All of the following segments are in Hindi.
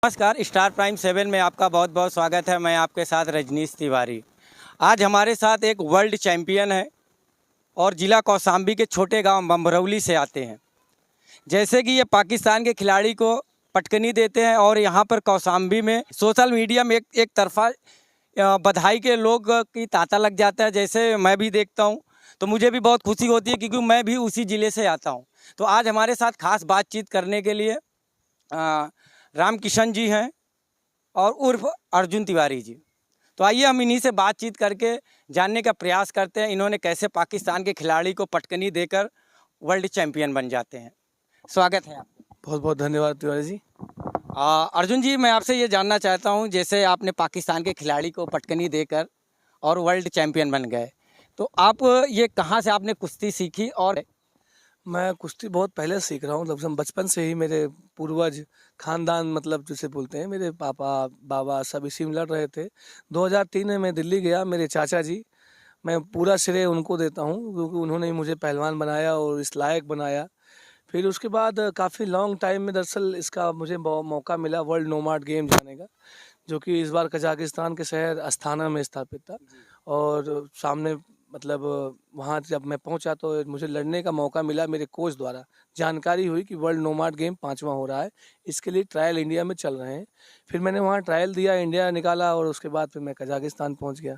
नमस्कार, स्टार प्राइम 7 में आपका बहुत बहुत स्वागत है। मैं आपके साथ रजनीश तिवारी। आज हमारे साथ एक वर्ल्ड चैम्पियन है और ज़िला कौशाम्बी के छोटे गांव बम्बरौली से आते हैं। जैसे कि ये पाकिस्तान के खिलाड़ी को पटकनी देते हैं और यहाँ पर कौशाम्बी में सोशल मीडिया में एक तरफा बधाई के लोग की तांता लग जाता है। जैसे मैं भी देखता हूँ तो मुझे भी बहुत खुशी होती है क्योंकि मैं भी उसी ज़िले से आता हूँ। तो आज हमारे साथ खास बातचीत करने के लिए राम किशन जी हैं और उर्फ अर्जुन तिवारी जी। तो आइए हम इन्हीं से बातचीत करके जानने का प्रयास करते हैं इन्होंने कैसे पाकिस्तान के खिलाड़ी को पटकनी देकर वर्ल्ड चैंपियन बन जाते हैं। स्वागत है आपका। बहुत बहुत धन्यवाद तिवारी जी। अर्जुन जी, मैं आपसे ये जानना चाहता हूँ, जैसे आपने पाकिस्तान के खिलाड़ी को पटकनी देकर और वर्ल्ड चैंपियन बन गए, तो आप ये कहाँ से आपने कुश्ती सीखी? और मैं कुश्ती बहुत पहले से सीख रहा हूँ, लगभग बचपन से ही मेरे पूर्वज खानदान मतलब जिसे बोलते हैं, मेरे पापा बाबा सब इसी में लड़ रहे थे। 2003 में मैं दिल्ली गया, मेरे चाचा जी, मैं पूरा श्रेय उनको देता हूँ क्योंकि उन्होंने ही मुझे पहलवान बनाया और इस लायक बनाया। फिर उसके बाद काफ़ी लॉन्ग टाइम में दरअसल इसका मुझे मौका मिला वर्ल्ड नोमाड गेम जाने का, जो कि इस बार कजाकिस्तान के शहर अस्थाना में स्थापित था। और सामने मतलब वहाँ जब मैं पहुँचा तो मुझे लड़ने का मौका मिला। मेरे कोच द्वारा जानकारी हुई कि वर्ल्ड नोमाड गेम 5वां हो रहा है, इसके लिए ट्रायल इंडिया में चल रहे हैं। फिर मैंने वहाँ ट्रायल दिया, इंडिया निकाला और उसके बाद फिर मैं कजाकिस्तान पहुँच गया।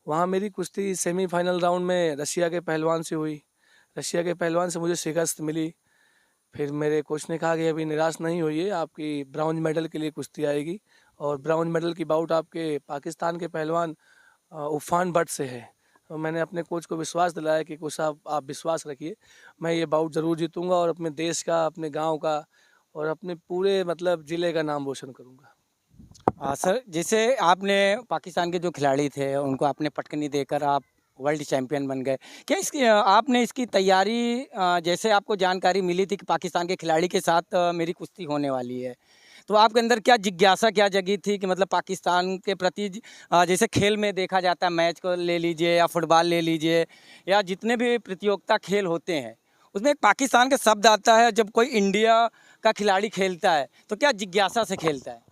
वहाँ मेरी कुश्ती सेमीफाइनल राउंड में रशिया के पहलवान से हुई। रशिया के पहलवान से मुझे शिकस्त मिली। फिर मेरे कोच ने कहा कि अभी निराश नहीं होइए, आपकी ब्राउन मेडल के लिए कुश्ती आएगी और ब्राउन मेडल की बाउट आपके पाकिस्तान के पहलवान उफ़ान भट्ट से है। तो मैंने अपने कोच को विश्वास दिलाया कि कोच साहब आप विश्वास रखिए, मैं ये बाउट ज़रूर जीतूंगा और अपने देश का, अपने गांव का और अपने पूरे मतलब ज़िले का नाम रोशन करूंगा। सर, जैसे आपने पाकिस्तान के जो खिलाड़ी थे उनको आपने पटकनी देकर आप वर्ल्ड चैंपियन बन गए, क्या इसकी आपने इसकी तैयारी जैसे आपको जानकारी मिली थी कि पाकिस्तान के खिलाड़ी के साथ मेरी कुश्ती होने वाली है, तो आपके अंदर क्या जिज्ञासा क्या जगी थी कि मतलब पाकिस्तान के प्रति जैसे खेल में देखा जाता है, मैच को ले लीजिए या फुटबॉल ले लीजिए या जितने भी प्रतियोगिता खेल होते हैं उसमें एक पाकिस्तान का शब्द आता है। जब कोई इंडिया का खिलाड़ी खेलता है तो क्या जिज्ञासा से खेलता है?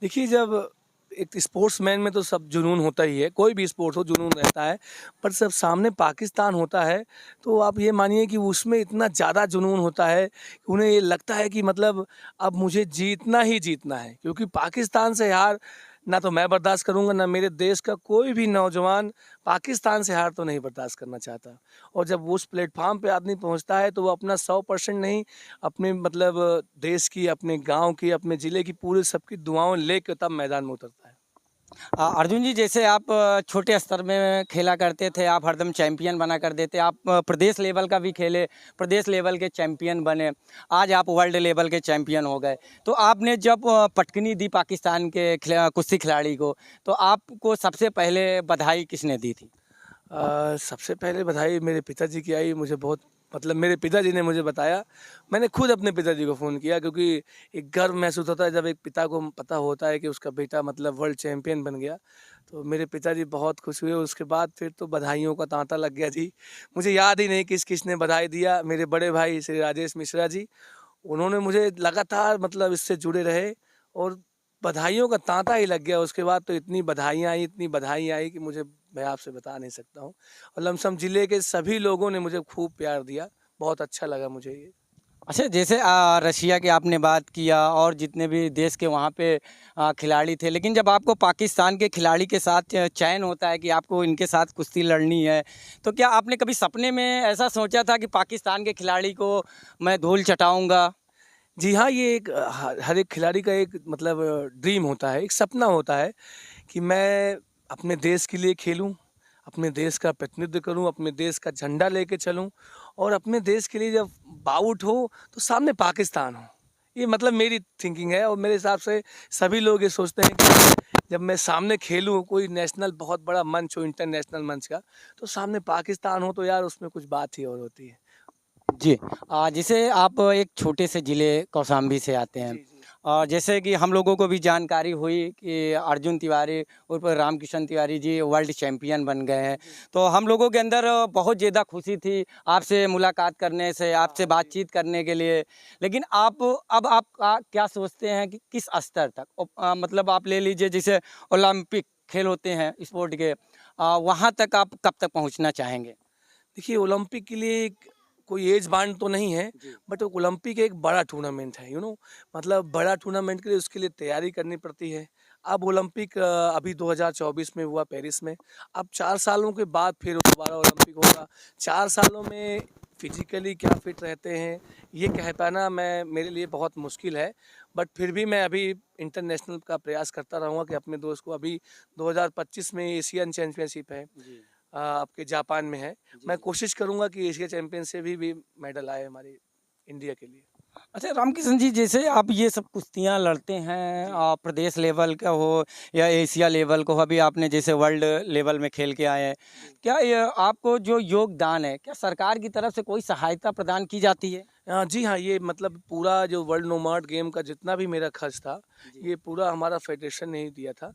देखिए, जब एक स्पोर्ट्समैन में तो सब जुनून होता ही है, कोई भी स्पोर्ट हो जुनून रहता है, पर जब सामने पाकिस्तान होता है तो आप ये मानिए कि उसमें इतना ज़्यादा जुनून होता है कि उन्हें ये लगता है कि मतलब अब मुझे जीतना ही जीतना है, क्योंकि पाकिस्तान से हार ना तो मैं बर्दाश्त करूंगा, ना मेरे देश का कोई भी नौजवान पाकिस्तान से हार तो नहीं बर्दाश्त करना चाहता। और जब उस प्लेटफार्म पे आदमी पहुंचता है तो वो अपना 100% नहीं, अपने मतलब देश की, अपने गांव की, अपने ज़िले की, पूरे सबकी दुआओं लेकर तब मैदान में उतरता है। अर्जुन जी, जैसे आप छोटे स्तर में खेला करते थे, आप हरदम चैंपियन बना कर देते, आप प्रदेश लेवल का भी खेले, प्रदेश लेवल के चैंपियन बने, आज आप वर्ल्ड लेवल के चैंपियन हो गए। तो आपने जब पटकनी दी पाकिस्तान के कुश्ती खिलाड़ी को, तो आपको सबसे पहले बधाई किसने दी थी? सबसे पहले बधाई मेरे पिताजी की आई। मुझे बहुत मतलब मेरे पिताजी ने मुझे बताया, मैंने खुद अपने पिताजी को फ़ोन किया क्योंकि एक गर्व महसूस होता है जब एक पिता को पता होता है कि उसका बेटा मतलब वर्ल्ड चैंपियन बन गया। तो मेरे पिताजी बहुत खुश हुए। उसके बाद फिर तो बधाइयों का तांता लग गया जी। मुझे याद ही नहीं किस किसने बधाई दिया। मेरे बड़े भाई श्री राजेश मिश्रा जी, उन्होंने मुझे लगातार मतलब इससे जुड़े रहे और बधाइयों का तांता ही लग गया। उसके बाद तो इतनी बधाइयाँ आई, इतनी बधाइयाँ आई कि मुझे मैं आपसे बता नहीं सकता हूँ। और लमसम ज़िले के सभी लोगों ने मुझे खूब प्यार दिया, बहुत अच्छा लगा मुझे ये। अच्छा, जैसे रशिया की आपने बात किया और जितने भी देश के वहाँ पे खिलाड़ी थे, लेकिन जब आपको पाकिस्तान के खिलाड़ी के साथ चयन होता है कि आपको इनके साथ कुश्ती लड़नी है, तो क्या आपने कभी सपने में ऐसा सोचा था कि पाकिस्तान के खिलाड़ी को मैं धूल चटाऊँगा? जी हाँ, ये एक हर एक खिलाड़ी का एक मतलब ड्रीम होता है, एक सपना होता है कि मैं अपने देश के लिए खेलूं, अपने देश का प्रतिनिधित्व करूं, अपने देश का झंडा लेके चलूं और अपने देश के लिए जब बाउट हो तो सामने पाकिस्तान हो। ये मतलब मेरी थिंकिंग है और मेरे हिसाब से सभी लोग ये सोचते हैं कि जब मैं सामने खेलूं कोई नेशनल बहुत बड़ा मंच हो, इंटरनेशनल मंच का, तो सामने पाकिस्तान हो तो यार उसमें कुछ बात ही और होती है। जी। जैसे आप एक छोटे से ज़िले कौशाम्बी से आते हैं, जी जी। जैसे कि हम लोगों को भी जानकारी हुई कि अर्जुन तिवारी उर्फ रामकिशन तिवारी जी वर्ल्ड चैंपियन बन गए हैं, तो हम लोगों के अंदर बहुत ज़्यादा खुशी थी आपसे मुलाकात करने से, आपसे बातचीत करने के लिए। लेकिन अब आप क्या सोचते हैं कि किस स्तर तक मतलब आप ले लीजिए जैसे ओलंपिक खेल होते हैं स्पोर्ट के, वहाँ तक आप कब तक पहुँचना चाहेंगे? देखिए ओलंपिक के लिए कोई एज बांड तो नहीं है, बट ओलंपिक एक बड़ा टूर्नामेंट है, मतलब बड़ा टूर्नामेंट के लिए उसके लिए तैयारी करनी पड़ती है। अब ओलंपिक अभी 2024 में हुआ पेरिस में। अब 4 सालों के बाद फिर दोबारा ओलंपिक होगा। 4 सालों में फिजिकली क्या फिट रहते हैं ये कह पाना मैं मेरे लिए बहुत मुश्किल है, बट फिर भी मैं अभी इंटरनेशनल का प्रयास करता रहूँगा कि अपने दोस्त को, अभी 2025 में एशियन चैंपियनशिप है, आपके जापान में है। मैं कोशिश करूंगा कि एशिया चैंपियन से भी मेडल आए हमारे इंडिया के लिए। अच्छा रामकिशन जी, जैसे आप ये सब कुश्तियाँ लड़ते हैं, प्रदेश लेवल का हो या एशिया लेवल को, अभी आपने जैसे वर्ल्ड लेवल में खेल के आए हैं, क्या ये आपको जो योगदान है क्या सरकार की तरफ से कोई सहायता प्रदान की जाती है? जी हाँ, ये मतलब पूरा जो वर्ल्ड नोमाड गेम का जितना भी मेरा खर्च था, ये पूरा हमारा फेडरेशन ने ही दिया था।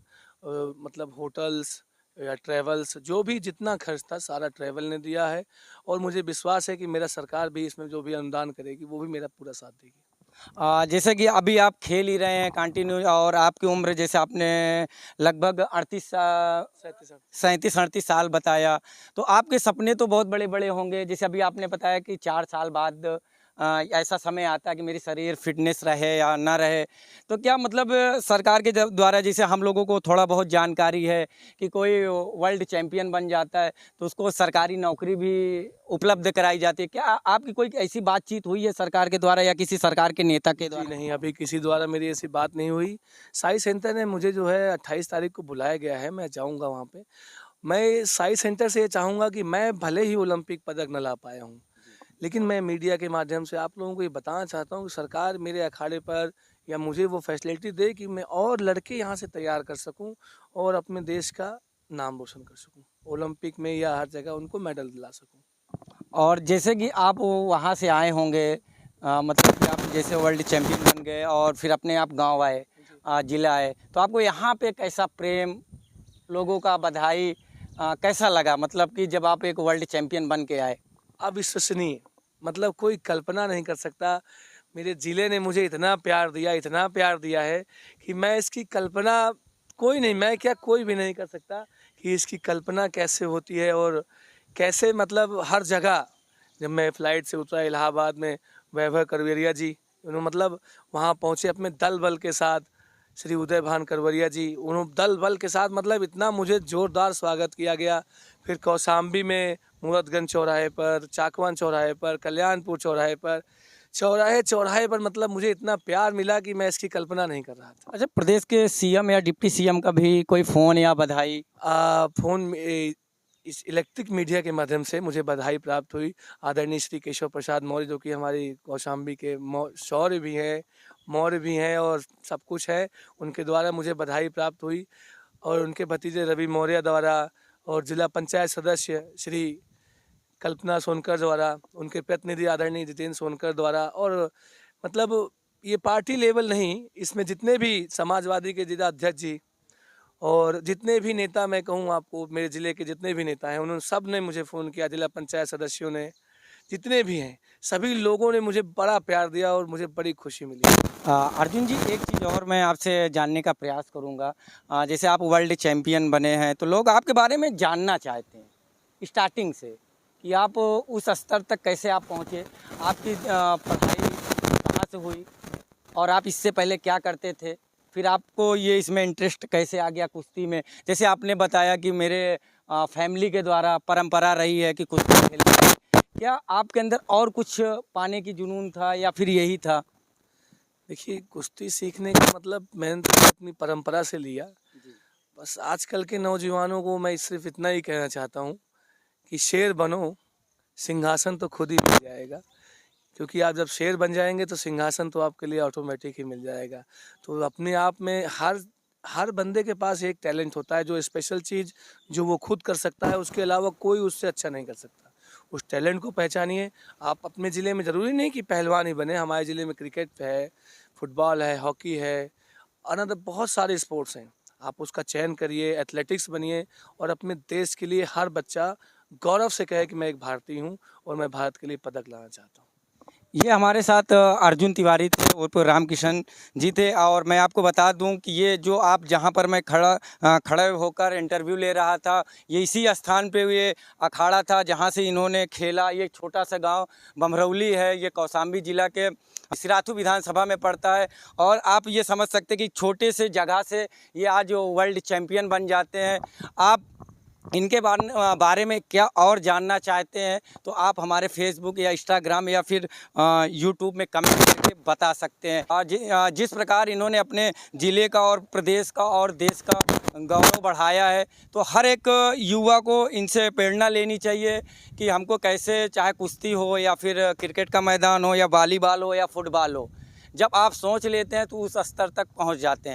मतलब होटल्स या ट्रेवल्स जो भी जितना खर्च था सारा ट्रेवल ने दिया है, और मुझे विश्वास है कि मेरा सरकार भी इसमें जो भी अनुदान करेगी वो भी मेरा पूरा साथ देगी। जैसे कि अभी आप खेल ही रहे हैं कंटिन्यू, और आपकी उम्र जैसे आपने लगभग 37-38 साल बताया, तो आपके सपने तो बहुत बड़े बड़े होंगे। जैसे अभी आपने बताया कि 4 साल बाद ऐसा समय आता है कि मेरी शरीर फिटनेस रहे या ना रहे, तो क्या मतलब सरकार के द्वारा जैसे हम लोगों को थोड़ा बहुत जानकारी है कि कोई वर्ल्ड चैंपियन बन जाता है तो उसको सरकारी नौकरी भी उपलब्ध कराई जाती है, क्या आपकी कोई ऐसी बातचीत हुई है सरकार के द्वारा या किसी सरकार के नेता के जी द्वारा? नहीं, अभी किसी द्वारा मेरी ऐसी बात नहीं हुई। साई सेंटर ने मुझे जो है 28 तारीख को बुलाया गया है, मैं जाऊंगा वहाँ पे। मैं साई सेंटर से ये चाहूँगा कि मैं भले ही ओलंपिक पदक न ला पाया हूँ, लेकिन मैं मीडिया के माध्यम से आप लोगों को ये बताना चाहता हूँ कि सरकार मेरे अखाड़े पर या मुझे वो फैसिलिटी दे कि मैं और लड़के यहाँ से तैयार कर सकूँ और अपने देश का नाम रोशन कर सकूँ, ओलंपिक में या हर जगह उनको मेडल दिला सकूँ। और जैसे कि आप वहाँ से आए होंगे, मतलब कि आप जैसे वर्ल्ड चैंपियन बन गए और फिर अपने आप गांव आए, जिला आए, तो आपको यहाँ पे कैसा प्रेम, लोगों का बधाई कैसा लगा, मतलब कि जब आप एक वर्ल्ड चैंपियन बन के आए? अविश्वसनीय, मतलब कोई कल्पना नहीं कर सकता। मेरे ज़िले ने मुझे इतना प्यार दिया है कि मैं इसकी कल्पना, कोई नहीं, मैं क्या कोई भी नहीं कर सकता कि इसकी कल्पना कैसे होती है, और कैसे मतलब हर जगह। जब मैं फ़्लाइट से उतरा इलाहाबाद में, वैभव करवेरिया जी, उन्होंने मतलब वहाँ पहुँचे अपने दल बल के साथ, श्री उदय भान करवरिया जी, उन्होंने दल बल के साथ, मतलब इतना मुझे ज़ोरदार स्वागत किया गया। फिर कौशाम्बी में मूरतगंज चौराहे पर, चाकवन चौराहे पर, कल्याणपुर चौराहे पर, चौराहे चौराहे पर मतलब मुझे इतना प्यार मिला कि मैं इसकी कल्पना नहीं कर रहा था। अच्छा, प्रदेश के सीएम या डिप्टी सीएम का भी कोई फ़ोन या बधाई? फ़ोन में इस इलेक्ट्रिक मीडिया के माध्यम से मुझे बधाई प्राप्त हुई। आदरणीय श्री केशव प्रसाद मौर्य, जो कि हमारी कौशाम्बी के शौर्य भी हैं, मौर्य भी हैं और सब कुछ है, उनके द्वारा मुझे बधाई प्राप्त हुई, और उनके भतीजे रवि मौर्य द्वारा, और जिला पंचायत सदस्य श्री कल्पना सोनकर द्वारा, उनके प्रतिनिधि आदरणीय जितेंद्र सोनकर द्वारा, और मतलब ये पार्टी लेवल नहीं, इसमें जितने भी समाजवादी के जिला अध्यक्ष जी और जितने भी नेता, मैं कहूँ आपको मेरे ज़िले के जितने भी नेता हैं, उन्होंने सब ने मुझे फ़ोन किया, जिला पंचायत सदस्यों ने, जितने भी हैं, सभी लोगों ने मुझे बड़ा प्यार दिया और मुझे बड़ी खुशी मिली। अर्जुन जी, एक चीज़ और मैं आपसे जानने का प्रयास करूंगा। जैसे आप वर्ल्ड चैंपियन बने हैं तो लोग आपके बारे में जानना चाहते हैं स्टार्टिंग से कि आप उस स्तर तक कैसे आप पहुंचे, आपकी पढ़ाई कहाँ से हुई और आप इससे पहले क्या करते थे, फिर आपको ये इसमें इंटरेस्ट कैसे आ गया कुश्ती में। जैसे आपने बताया कि मेरे फैमिली के द्वारा परंपरा रही है कि कुश्ती खेलनी है, क्या आपके अंदर और कुछ पाने की जुनून था या फिर यही था? देखिए, कुश्ती सीखने का मतलब मैंने तो अपनी परंपरा से लिया। बस आजकल के नौजवानों को मैं सिर्फ इतना ही कहना चाहता हूँ कि शेर बनो, सिंहासन तो खुद ही मिल जाएगा। क्योंकि आप जब शेर बन जाएंगे तो सिंहासन तो आपके लिए ऑटोमेटिक ही मिल जाएगा। तो अपने आप में हर हर बंदे के पास एक टैलेंट होता है, जो स्पेशल चीज़ जो वो खुद कर सकता है, उसके अलावा कोई उससे अच्छा नहीं कर सकता। उस टैलेंट को पहचानिए। आप अपने ज़िले में ज़रूरी नहीं कि पहलवान ही बने, हमारे ज़िले में क्रिकेट है, फुटबॉल है, हॉकी है, अनदर बहुत सारे स्पोर्ट्स हैं। आप उसका चयन करिए, एथलेटिक्स बनिए और अपने देश के लिए हर बच्चा गौरव से कहे कि मैं एक भारतीय हूँ और मैं भारत के लिए पदक लाना चाहता हूँ। ये हमारे साथ अर्जुन तिवारी थे उर्फ रामकिशन जी थे। और मैं आपको बता दूं कि ये जो आप जहां पर मैं खड़े होकर इंटरव्यू ले रहा था, ये इसी स्थान पे ये अखाड़ा था जहां से इन्होंने खेला। ये छोटा सा गांव बमरौली है, ये कौशाम्बी जिला के सिराथू विधानसभा में पड़ता है। और आप ये समझ सकते हैं कि छोटे से जगह से ये आज वर्ल्ड चैम्पियन बन जाते हैं। आप इनके बारे में क्या और जानना चाहते हैं तो आप हमारे फेसबुक या इंस्टाग्राम या फिर यूट्यूब में कमेंट करके बता सकते हैं। जिस प्रकार इन्होंने अपने ज़िले का और प्रदेश का और देश का गौरव बढ़ाया है, तो हर एक युवा को इनसे प्रेरणा लेनी चाहिए कि हमको कैसे, चाहे कुश्ती हो या फिर क्रिकेट का मैदान हो या वॉलीबॉल हो या फुटबॉल हो, जब आप सोच लेते हैं तो उस स्तर तक पहुंच जाते हैं।